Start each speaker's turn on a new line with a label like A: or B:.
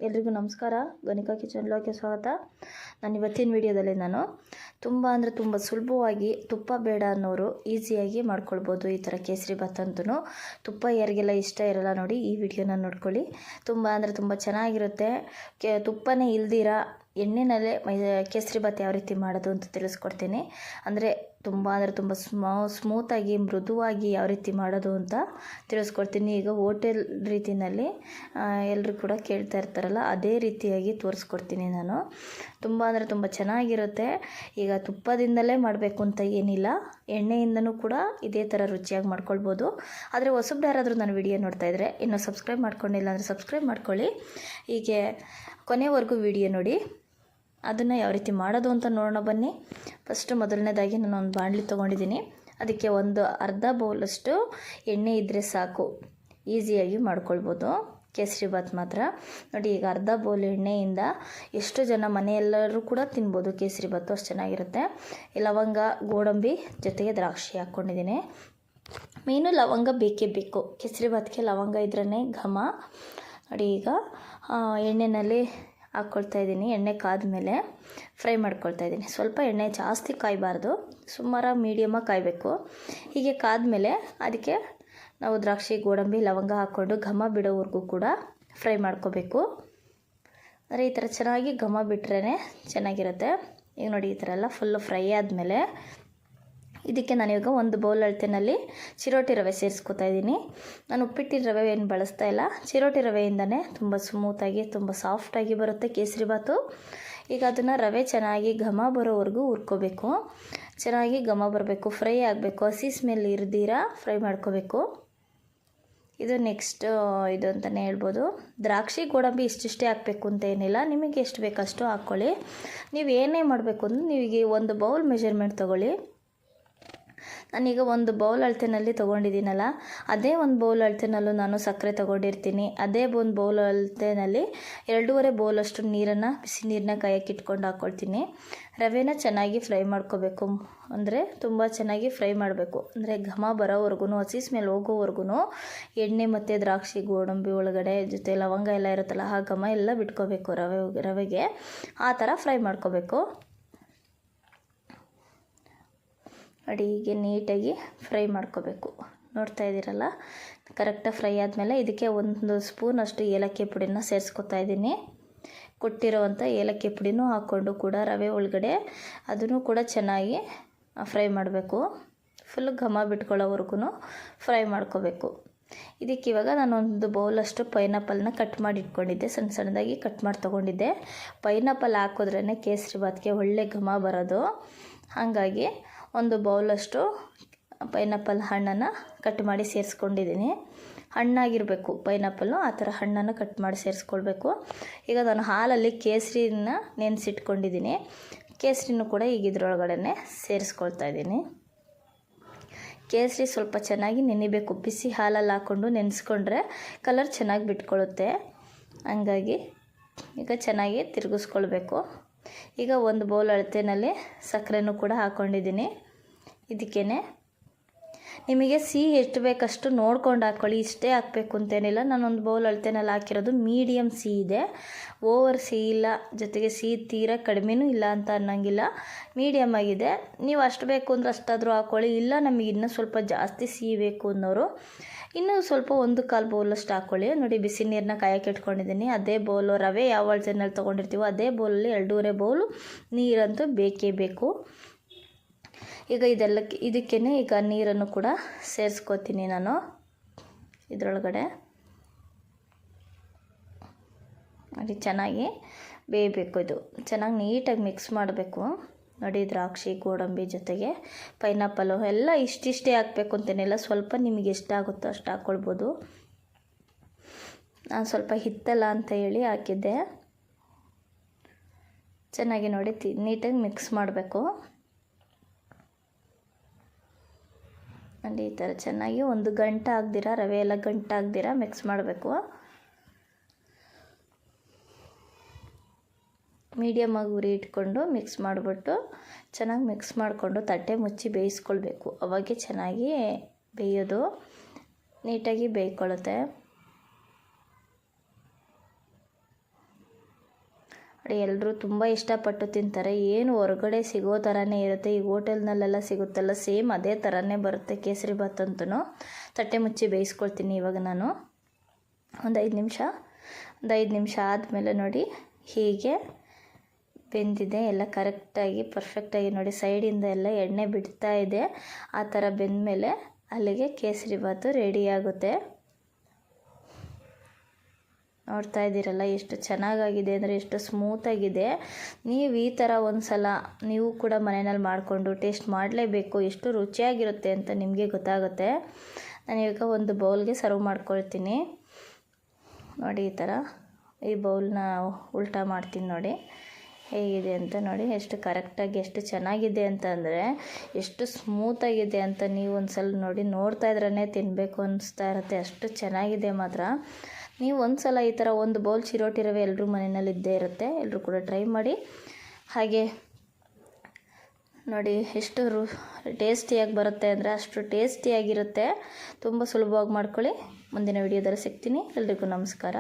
A: ಎಲ್ರಿಗೂ ನಮಸ್ಕಾರ. ಗಣಿಕಾ ಕಿಚನ್ ಲಾಗ್ಗೆ ಸ್ವಾಗತ. ನಾನು ಇವತ್ತಿನ ವಿಡಿಯೋದಲ್ಲಿ ನಾನು ತುಂಬ ಸುಲಭವಾಗಿ ತುಪ್ಪ ಬೇಡ ಅನ್ನೋರು ಈಸಿಯಾಗಿ ಮಾಡ್ಕೊಳ್ಬೋದು ಈ ಥರ ಕೇಸರಿ ಬಾತ್ ಅಂತೂ. ತುಪ್ಪ ಯಾರಿಗೆಲ್ಲ ಇಷ್ಟ ಇರಲ್ಲ ನೋಡಿ, ಈ ವಿಡಿಯೋನ ನೋಡ್ಕೊಳ್ಳಿ. ತುಂಬ ಚೆನ್ನಾಗಿರುತ್ತೆ. ತುಪ್ಪನೇ ಇಲ್ದಿರ ಎಣ್ಣೆನಲ್ಲೇ ಕೇಸರಿ ಬಾತ್ ಯಾವ ರೀತಿ ಮಾಡೋದು ಅಂತ ತಿಳಿಸ್ಕೊಡ್ತೀನಿ. ತುಂಬ ಸ್ಮೂತಾಗಿ ಮೃದುವಾಗಿ ಯಾವ ರೀತಿ ಮಾಡೋದು ಅಂತ ತಿಳಿಸ್ಕೊಡ್ತೀನಿ. ಈಗ ಹೋಟೆಲ್ ರೀತಿಯಲ್ಲಿ ಎಲ್ಲರೂ ಕೂಡ ಕೇಳ್ತಾ ಇರ್ತಾರಲ್ಲ, ಅದೇ ರೀತಿಯಾಗಿ ತೋರಿಸ್ಕೊಡ್ತೀನಿ ನಾನು. ತುಂಬ ಚೆನ್ನಾಗಿರುತ್ತೆ. ಈಗ ತುಪ್ಪದಿಂದಲೇ ಮಾಡಬೇಕು ಅಂತ ಏನಿಲ್ಲ, ಎಣ್ಣೆಯಿಂದನೂ ಕೂಡ ಇದೇ ಥರ ರುಚಿಯಾಗಿ ಮಾಡ್ಕೊಳ್ಬೋದು. ಆದರೆ ಹೊಸಬ್ರು ಯಾರಾದರೂ ನನ್ನ ವಿಡಿಯೋ ನೋಡ್ತಾ ಇದ್ದರೆ ಇನ್ನೂ ಸಬ್ಸ್ಕ್ರೈಬ್ ಮಾಡ್ಕೊಂಡಿಲ್ಲ ಅಂದರೆ ಸಬ್ಸ್ಕ್ರೈಬ್ ಮಾಡ್ಕೊಳ್ಳಿ. ಹೀಗೆ ಕೊನೆವರೆಗೂ ವಿಡಿಯೋ ನೋಡಿ. ಅದನ್ನು ಯಾವ ರೀತಿ ಮಾಡೋದು ಅಂತ ನೋಡೋಣ ಬನ್ನಿ. ಫಸ್ಟ್ ಮೊದಲನೇದಾಗಿ ನಾನು ಒಂದು ಬಾಣಲಿ ತೊಗೊಂಡಿದ್ದೀನಿ. ಅದಕ್ಕೆ ಒಂದು ಅರ್ಧ ಬೌಲಷ್ಟು ಎಣ್ಣೆ ಇದ್ದರೆ ಸಾಕು, ಈಸಿಯಾಗಿ ಮಾಡ್ಕೊಳ್ಬೋದು ಕೇಸರಿ ಬಾತ್ ಮಾತ್ರ. ನೋಡಿ, ಈಗ ಅರ್ಧ ಬೌಲ್ ಎಣ್ಣೆಯಿಂದ ಎಷ್ಟು ಜನ ಮನೆಯೆಲ್ಲರೂ ಕೂಡ ತಿನ್ಬೋದು ಕೇಸರಿ ಬಾತು, ಅಷ್ಟು ಚೆನ್ನಾಗಿರುತ್ತೆ. ಲವಂಗ, ಗೋಡಂಬಿ ಜೊತೆಗೆ ದ್ರಾಕ್ಷಿ ಹಾಕ್ಕೊಂಡಿದ್ದೀನಿ. ಮೇನು ಲವಂಗ ಬೇಕೇ ಬೇಕು, ಕೇಸರಿ ಬಾತ್ಗೆ ಲವಂಗ ಇದ್ರೇ ಘಮ. ನೋಡಿ, ಈಗ ಎಣ್ಣೆಯಲ್ಲಿ ಹಾಕ್ಕೊಳ್ತಾ ಇದ್ದೀನಿ. ಎಣ್ಣೆ ಕಾದ್ಮೇಲೆ ಫ್ರೈ ಮಾಡ್ಕೊಳ್ತಾ ಇದ್ದೀನಿ. ಸ್ವಲ್ಪ ಎಣ್ಣೆ ಜಾಸ್ತಿ ಕಾಯಬಾರ್ದು, ಸುಮಾರು ಮೀಡಿಯಮಾಗಿ ಕಾಯಬೇಕು. ಹೀಗೆ ಕಾದ್ಮೇಲೆ ಅದಕ್ಕೆ ನಾವು ದ್ರಾಕ್ಷಿ, ಗೋಡಂಬಿ, ಲವಂಗ ಹಾಕ್ಕೊಂಡು ಘಮ ಬಿಡೋವರೆಗೂ ಕೂಡ ಫ್ರೈ ಮಾಡ್ಕೋಬೇಕು. ಅಂದರೆ ಈ ಥರ ಚೆನ್ನಾಗಿ ಘಮ ಬಿಟ್ರೇ ಚೆನ್ನಾಗಿರುತ್ತೆ. ಈಗ ನೋಡಿ, ಈ ಥರ ಎಲ್ಲ ಫುಲ್ಲು ಫ್ರೈ ಆದಮೇಲೆ ಇದಕ್ಕೆ ನಾನೀಗ ಒಂದು ಬೌಲ್ ಅಳತೆಯಲ್ಲಿ ಚಿರೋಟಿ ರವೆ ಸೇರಿಸ್ಕೊತಾ ಇದ್ದೀನಿ. ನಾನು ಉಪ್ಪಿಟ್ಟಿನ ರವೆ ಏನು ಬಳಸ್ತಾ ಇಲ್ಲ, ಚಿರೋಟಿ ರವೆಯಿಂದನೇ ತುಂಬ ಸ್ಮೂತಾಗಿ ತುಂಬ ಸಾಫ್ಟಾಗಿ ಬರುತ್ತೆ ಕೇಸರಿ ಬಾತು. ಈಗ ಅದನ್ನು ರವೆ ಚೆನ್ನಾಗಿ ಘಮ ಬರೋವರೆಗೂ ಹುರ್ಕೋಬೇಕು. ಚೆನ್ನಾಗಿ ಘಮ ಬರಬೇಕು, ಫ್ರೈ ಆಗಬೇಕು, ಹಸಿ ಸ್ಮೆಲ್ ಇರ್ದಿರ ಫ್ರೈ ಮಾಡ್ಕೋಬೇಕು. ಇದು ನೆಕ್ಸ್ಟ್ ಇದು ಅಂತಲೇ ಹೇಳ್ಬೋದು. ದ್ರಾಕ್ಷಿ, ಗೋಡಂಬಿ ಇಷ್ಟಿಷ್ಟೇ ಹಾಕಬೇಕು ಅಂತ ಏನಿಲ್ಲ, ನಿಮಗೆ ಎಷ್ಟು ಬೇಕಷ್ಟು ಹಾಕ್ಕೊಳ್ಳಿ. ನೀವು ಏನೇ ಮಾಡಬೇಕು ಅಂದರೆ ನೀವೀಗ ಒಂದು ಬೌಲ್ ಮೆಜರ್ಮೆಂಟ್ ತೊಗೊಳ್ಳಿ. ನಾನೀಗ ಒಂದು ಬೌಲ್ ಅಳತೆಯಲ್ಲಿ ತೊಗೊಂಡಿದ್ದೀನಲ್ಲ, ಅದೇ ಒಂದು ಬೌಲ್ ಅಳತೆನಲ್ಲೂ ನಾನು ಸಕ್ಕರೆ ತೊಗೊಂಡಿರ್ತೀನಿ. ಅದೇ ಒಂದು ಬೌಲ್ ಅಳತೆಯಲ್ಲಿ 2.5 ಬೌಲಷ್ಟು ನೀರನ್ನು, ಬಿಸಿ ನೀರನ್ನ ಕಾಯಕ್ಕೆ ಇಟ್ಕೊಂಡು ಹಾಕ್ಕೊಳ್ತೀನಿ. ರವೆನ ಚೆನ್ನಾಗಿ ಫ್ರೈ ಮಾಡ್ಕೋಬೇಕು, ಅಂದರೆ ತುಂಬ ಚೆನ್ನಾಗಿ ಫ್ರೈ ಮಾಡಬೇಕು. ಅಂದರೆ ಘಮ ಬರೋವರೆಗೂ, ಹಸಿ ಸ್ಮೆಲ್ ಹೋಗೋವರೆಗೂ ಎಣ್ಣೆ ಮತ್ತು ದ್ರಾಕ್ಷಿ, ಗೋಡಂಬಿ ಒಳಗಡೆ ಜೊತೆ ಲವಂಗ ಎಲ್ಲ ಇರುತ್ತಲ್ಲ, ಆ ಘಮ ಎಲ್ಲ ಬಿಟ್ಕೋಬೇಕು ರವೆಗೆ. ಆ ಥರ ಫ್ರೈ ಮಾಡ್ಕೋಬೇಕು. ನೋಡಿ, ಹೀಗೆ ನೀಟಾಗಿ ಫ್ರೈ ಮಾಡ್ಕೋಬೇಕು. ನೋಡ್ತಾ ಇದ್ದೀರಲ್ಲ, ಕರೆಕ್ಟಾಗಿ ಫ್ರೈ ಆದಮೇಲೆ ಇದಕ್ಕೆ 1 ಸ್ಪೂನಷ್ಟು ಏಲಕ್ಕಿ ಪುಡಿನ ಸೇರಿಸ್ಕೊತಾ ಇದ್ದೀನಿ. ಕೊಟ್ಟಿರೋವಂಥ ಏಲಕ್ಕಿ ಪುಡಿನೂ ಹಾಕ್ಕೊಂಡು ಕೂಡ ರವೆ ಒಳಗಡೆ ಅದನ್ನು ಕೂಡ ಚೆನ್ನಾಗಿ ಫ್ರೈ ಮಾಡಬೇಕು. ಫುಲ್ ಘಮ ಬಿಟ್ಕೊಳ್ಳೋವರೆಗೂ ಫ್ರೈ ಮಾಡ್ಕೋಬೇಕು. ಇದಕ್ಕೆ ಇವಾಗ ನಾನು ಒಂದು ಬೌಲಷ್ಟು ಪೈನಾಪಲ್ನ ಕಟ್ ಮಾಡಿ ಇಟ್ಕೊಂಡಿದ್ದೆ, ಸಣ್ಣದಾಗಿ ಕಟ್ ಮಾಡಿ ತೊಗೊಂಡಿದ್ದೆ. ಪೈನಾಪಲ್ ಹಾಕಿದ್ರೇ ಕೇಸರಿ ಬಾತ್ಗೆ ಒಳ್ಳೆ ಘಮ ಬರೋದು. ಹಾಗಾಗಿ ಒಂದು ಬೌಲಷ್ಟು ಪೈನಾಪಲ್ ಹಣ್ಣನ್ನು ಕಟ್ ಮಾಡಿ ಸೇರಿಸ್ಕೊಂಡಿದ್ದೀನಿ. ಹಣ್ಣಾಗಿರಬೇಕು ಪೈನಾಪಲ್ಲು, ಆ ಥರ ಹಣ್ಣನ್ನು ಕಟ್ ಮಾಡಿ ಸೇರಿಸ್ಕೊಳ್ಬೇಕು. ಈಗ ನಾನು ಹಾಲಲ್ಲಿ ಕೇಸರಿನ ನೆನೆಸಿಟ್ಕೊಂಡಿದ್ದೀನಿ. ಕೇಸರಿನೂ ಕೂಡ ಈಗ ಇದ್ರೊಳಗಡೆ ಸೇರಿಸ್ಕೊಳ್ತಾ ಇದ್ದೀನಿ. ಕೇಸರಿ ಸ್ವಲ್ಪ ಚೆನ್ನಾಗಿ ನೆನಿಬೇಕು, ಬಿಸಿ ಹಾಲಲ್ಲಿ ಹಾಕ್ಕೊಂಡು ನೆನೆಸ್ಕೊಂಡ್ರೆ ಕಲರ್ ಚೆನ್ನಾಗಿ ಬಿಟ್ಕೊಳ್ಳುತ್ತೆ. ಹಂಗಾಗಿ ಈಗ ಚೆನ್ನಾಗಿ ತಿರುಗಿಸ್ಕೊಳ್ಬೇಕು. ಈಗ ಒಂದು ಬೌಲ್ ಅಳತೆಯಲ್ಲಿ ಸಕ್ಕರೆನೂ ಕೂಡ ಹಾಕ್ಕೊಂಡಿದ್ದೀನಿ. ಇದಕ್ಕೇ ನಿಮಗೆ ಸಿಹಿ ಎಷ್ಟು ಬೇಕಷ್ಟು ನೋಡ್ಕೊಂಡು ಹಾಕ್ಕೊಳ್ಳಿ, ಇಷ್ಟೇ ಹಾಕಬೇಕು ಅಂತೇನಿಲ್ಲ. ನಾನೊಂದು ಬೌಲ್ ಅಳತೆನಲ್ಲಿ ಹಾಕಿರೋದು ಮೀಡಿಯಮ್ ಸಿಹಿ ಇದೆ, ಓವರ್ ಸಿಹಿ ಇಲ್ಲ, ಜೊತೆಗೆ ಸಿಹಿ ತೀರ ಕಡಿಮೆನೂ ಇಲ್ಲ ಅಂತ ಅನ್ನೋಂಗಿಲ್ಲ, ಮೀಡಿಯಮ್ ಆಗಿದೆ. ನೀವು ಅಷ್ಟು ಬೇಕು ಅಂದರೆ ಅಷ್ಟಾದರೂ ಹಾಕ್ಕೊಳ್ಳಿ. ಇಲ್ಲ ನಮಗೆ ಇನ್ನೂ ಸ್ವಲ್ಪ ಜಾಸ್ತಿ ಸಿಹಿ ಬೇಕು ಅನ್ನೋರು ಇನ್ನೂ ಸ್ವಲ್ಪ 1/4 ಬೌಲಷ್ಟು ಹಾಕ್ಕೊಳ್ಳಿ. ನೋಡಿ, ಬಿಸಿ ನೀರನ್ನ ಕಾಯಕ್ಕೆ ಇಟ್ಕೊಂಡಿದ್ದೀನಿ. ಅದೇ ಬೌಲು ರವೆ ಯಾವ ಅಳತೆನಲ್ಲಿ ತೊಗೊಂಡಿರ್ತೀವೋ ಅದೇ ಬೌಲಲ್ಲಿ 2.5 ಬೌಲು ನೀರಂತೂ ಬೇಕೇ ಬೇಕು. ಈಗ ಇದಕ್ಕೇ ಈಗ ನೀರನ್ನು ಕೂಡ ಸೇರಿಸ್ಕೋತೀನಿ ನಾನು ಇದರೊಳಗಡೆ. ನೋಡಿ, ಚೆನ್ನಾಗಿ ಬೇಯಬೇಕು. ಇದು ಚೆನ್ನಾಗಿ ನೀಟಾಗಿ ಮಿಕ್ಸ್ ಮಾಡಬೇಕು. ನೋಡಿ, ದ್ರಾಕ್ಷಿ, ಗೋಡಂಬಿ ಜೊತೆಗೆ ಪೈನಾಪಲ್ಲು ಎಲ್ಲ ಇಷ್ಟಿಷ್ಟೇ ಹಾಕಬೇಕು ಅಂತೇನಿಲ್ಲ, ಸ್ವಲ್ಪ ನಿಮಗೆ ಎಷ್ಟಾಗುತ್ತೋ ಅಷ್ಟು ಹಾಕ್ಕೊಳ್ಬೋದು. ನಾನು ಸ್ವಲ್ಪ ಹಿತ್ತಲ್ಲ ಅಂತ ಹೇಳಿ ಹಾಕಿದ್ದೆ. ಚೆನ್ನಾಗಿ ನೋಡಿ ನೀಟಾಗಿ ಮಿಕ್ಸ್ ಮಾಡಬೇಕು. ನೋಡಿ, ಈ ಥರ ಚೆನ್ನಾಗಿ 1 ಗಂಟೆ ಆಗದಿರ, ರವೆ ಎಲ್ಲ ಗಂಟೆ ಆಗದಿರ ಮಿಕ್ಸ್ ಮಾಡಬೇಕು. ಮೀಡಿಯಮಾಗಿ ಉರಿ ಇಟ್ಕೊಂಡು ಮಿಕ್ಸ್ ಮಾಡಿಬಿಟ್ಟು ಚೆನ್ನಾಗಿ ಮಿಕ್ಸ್ ಮಾಡಿಕೊಂಡು ತಟ್ಟೆ ಮುಚ್ಚಿ ಬೇಯಿಸ್ಕೊಳ್ಬೇಕು. ಅವಾಗೆ ಚೆನ್ನಾಗಿ ಬೇಯೋದು, ನೀಟಾಗಿ ಬೇಯ್ಕೊಳ್ಳುತ್ತೆ. ನೋಡಿ ಎಲ್ಲರೂ ತುಂಬ ಇಷ್ಟಪಟ್ಟು ತಿಂತಾರೆ. ಏನು ಹೊರಗಡೆ ಸಿಗೋ ಥರನೇ ಇರುತ್ತೆ, ಈ ಹೋಟೆಲ್ನಲ್ಲೆಲ್ಲ ಸಿಗುತ್ತಲ್ಲ ಸೇಮ್ ಅದೇ ಥರನೇ ಬರುತ್ತೆ ಕೇಸರಿಬಾತ್ ಅಂತೂ. ತಟ್ಟೆ ಮುಚ್ಚಿ ಬೇಯಿಸ್ಕೊಳ್ತೀನಿ ಇವಾಗ ನಾನು ಒಂದು 5 ನಿಮಿಷ ಆದಮೇಲೆ ನೋಡಿ ಹೀಗೆ ಬೆಂದಿದೆ ಎಲ್ಲ ಕರೆಕ್ಟಾಗಿ ಪರ್ಫೆಕ್ಟಾಗಿ ನೋಡಿ. ಸೈಡಿಂದ ಎಲ್ಲ ಎಣ್ಣೆ ಬಿಡ್ತಾ ಇದೆ. ಆ ಥರ ಬೆಂದಮೇಲೆ ಅಲ್ಲಿಗೆ ಕೇಸರಿಬಾತು ರೆಡಿ ಆಗುತ್ತೆ. ನೋಡ್ತಾ ಇದ್ದೀರಲ್ಲ ಎಷ್ಟು ಚೆನ್ನಾಗಾಗಿದೆ ಅಂದರೆ, ಎಷ್ಟು ಸ್ಮೂತಾಗಿದೆ. ನೀವು ಈ ಥರ ಒಂದು ಸಲ ನೀವು ಕೂಡ ಮನೆಯಲ್ಲಿ ಮಾಡಿಕೊಂಡು ಟೇಸ್ಟ್ ಮಾಡಲೇಬೇಕು. ಎಷ್ಟು ರುಚಿಯಾಗಿರುತ್ತೆ ಅಂತ ನಿಮಗೆ ಗೊತ್ತಾಗುತ್ತೆ. ನಾನೀಗ ಒಂದು ಬೌಲ್ಗೆ ಸರ್ವ್ ಮಾಡ್ಕೊಳ್ತೀನಿ. ನೋಡಿ ಈ ಥರ ಈ ಬೌಲ್ನ ಉಲ್ಟಾ ಮಾಡ್ತೀನಿ ನೋಡಿ ಹೇಗಿದೆ ಅಂತ. ನೋಡಿ ಎಷ್ಟು ಕರೆಕ್ಟಾಗಿ ಎಷ್ಟು ಚೆನ್ನಾಗಿದೆ ಅಂತ ಅಂದರೆ, ಎಷ್ಟು ಸ್ಮೂತಾಗಿದೆ ಅಂತ ನೀವು ಒಂದು ಸಲ ನೋಡಿ. ನೋಡ್ತಾ ಇದ್ರೇ ತಿನ್ನಬೇಕು ಅನಿಸ್ತಾ ಇರುತ್ತೆ, ಅಷ್ಟು ಚೆನ್ನಾಗಿದೆ ಮಾತ್ರ. ನೀವು ಒಂದು ಸಲ ಈ ಥರ ಒಂದು ಬೌಲ್ ಚಿರೋಟಿ ರವೆ ಎಲ್ಲರೂ ಮನೆಯಲ್ಲಿ ಇದ್ದೇ ಇರುತ್ತೆ, ಎಲ್ಲರೂ ಕೂಡ ಟ್ರೈ ಮಾಡಿ. ಹಾಗೆ ನೋಡಿ ಎಷ್ಟು ಟೇಸ್ಟಿಯಾಗಿ ಬರುತ್ತೆ ಅಂದರೆ ಅಷ್ಟು ಟೇಸ್ಟಿಯಾಗಿರುತ್ತೆ. ತುಂಬ ಸುಲಭವಾಗಿ ಮಾಡ್ಕೊಳ್ಳಿ. ಮುಂದಿನ ವಿಡಿಯೋದಲ್ಲಿ ಸಿಗ್ತೀನಿ. ಎಲ್ರಿಗೂ ನಮಸ್ಕಾರ.